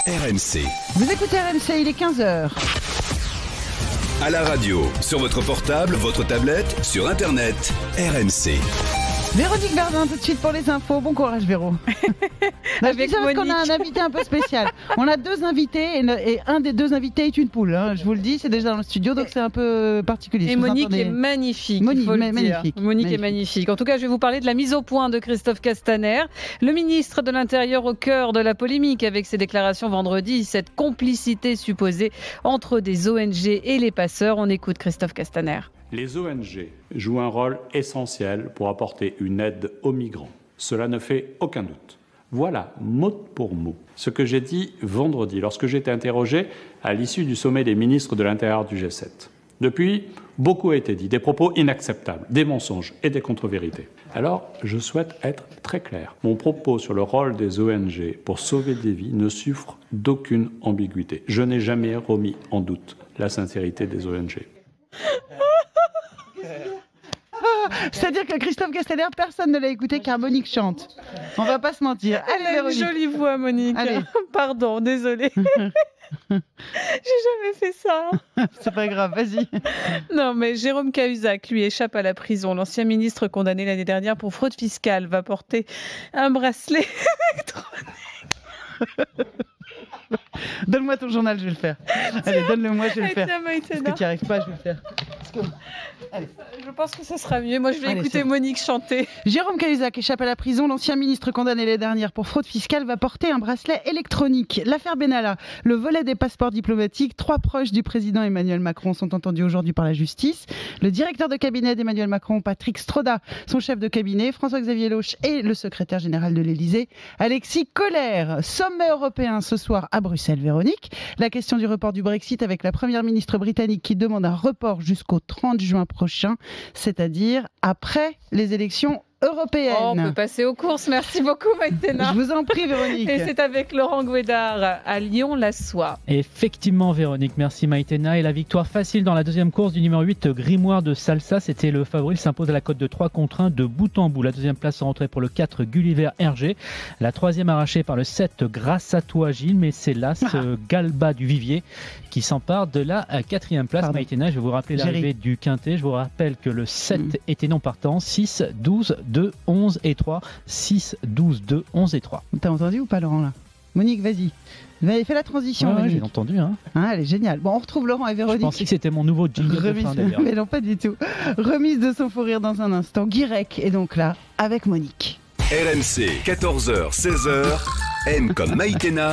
RMC. Vous écoutez RMC, il est 15h. À la radio, sur votre portable, votre tablette, sur Internet, RMC. Véronique Verdun, tout de suite pour les infos. Bon courage, Véro. Avec parce Monique. qu'on a un invité un peu spécial. On a deux invités et un des deux invités est une poule. Hein. Je vous le dis, c'est déjà dans le studio, donc c'est un peu particulier. Et Monique est magnifique. Monique, il faut le dire. magnifique. Monique est magnifique. En tout cas, je vais vous parler de la mise au point de Christophe Castaner, le ministre de l'Intérieur au cœur de la polémique avec ses déclarations vendredi, cette complicité supposée entre des ONG et les passeurs. On écoute Christophe Castaner. Les ONG jouent un rôle essentiel pour apporter une aide aux migrants. Cela ne fait aucun doute. Voilà, mot pour mot, ce que j'ai dit vendredi lorsque j'ai été interrogé à l'issue du sommet des ministres de l'Intérieur du G7. Depuis, beaucoup a été dit, des propos inacceptables, des mensonges et des contre-vérités. Alors, je souhaite être très clair. Mon propos sur le rôle des ONG pour sauver des vies ne souffre d'aucune ambiguïté. Je n'ai jamais remis en doute la sincérité des ONG. C'est-à-dire que Christophe Castaner, personne ne l'a écouté car Monique chante. On va pas se mentir. Allez, Elle a une Véronique. jolie voix, Monique. Allez. Pardon, désolée. J'ai jamais fait ça. C'est pas grave, vas-y. Non, mais Jérôme Cahuzac, lui, échappe à la prison. L'ancien ministre condamné l'année dernière pour fraude fiscale va porter un bracelet électronique. Donne-moi ton journal, je vais le faire. Allez, donne-le-moi, je vais le faire. Tiens, Parce Maïtena. que tu n'y arrives pas, je vais le faire. Allez. Je pense que ce sera mieux. Moi, je vais Allez, écouter c'est bon. Monique chanter. Jérôme Cahuzac échappe à la prison. L'ancien ministre condamné l'année dernière pour fraude fiscale va porter un bracelet électronique. L'affaire Benalla, le volet des passeports diplomatiques. 3 proches du président Emmanuel Macron sont entendus aujourd'hui par la justice. Le directeur de cabinet d'Emmanuel Macron, Patrick Stroda, son chef de cabinet, François-Xavier Lauche et le secrétaire général de l'Élysée, Alexis Kohler. Sommet européen ce soir à Bruxelles, Véronique. La question du report du Brexit avec la première ministre britannique qui demande un report jusqu'au 30 juin prochain, c'est-à-dire après les élections européennes. Oh, on peut passer aux courses. Merci beaucoup, Maïtena. Je vous en prie, Véronique. Et c'est avec Laurent Gouédard à Lyon-la-Soie. Effectivement, Véronique, merci Maïtena. Et la victoire facile dans la deuxième course du numéro 8, Grimoire de Salsa. C'était le favori, il s'impose à la cote de 3-1 de bout en bout. La deuxième place en rentrée pour le 4, Gulliver Hergé. La troisième arrachée par le 7, Grâce à toi Gilles. Mais c'est là ce Galba du Vivier qui s'empare de la quatrième place. Maïtena, je vais vous rappeler l'arrivée du quintet. Je vous rappelle que le 7 était non partant. 6, 12, 2, 11 et 3. 6, 12, 2, 11 et 3. T'as entendu ou pas, Laurent, là? Monique, vas-y. Fais la transition. Ouais, Monique. j'ai entendu. Hein. Ah, elle est géniale. Bon, on retrouve Laurent et Je Véronique. pensais que c'était mon nouveau jingle de Remise, fin d'ailleurs. mais non, pas du tout. Remise de son fou rire dans un instant. Guirec est donc là avec Monique. RMC, 14h, 16h. M comme Maïtena.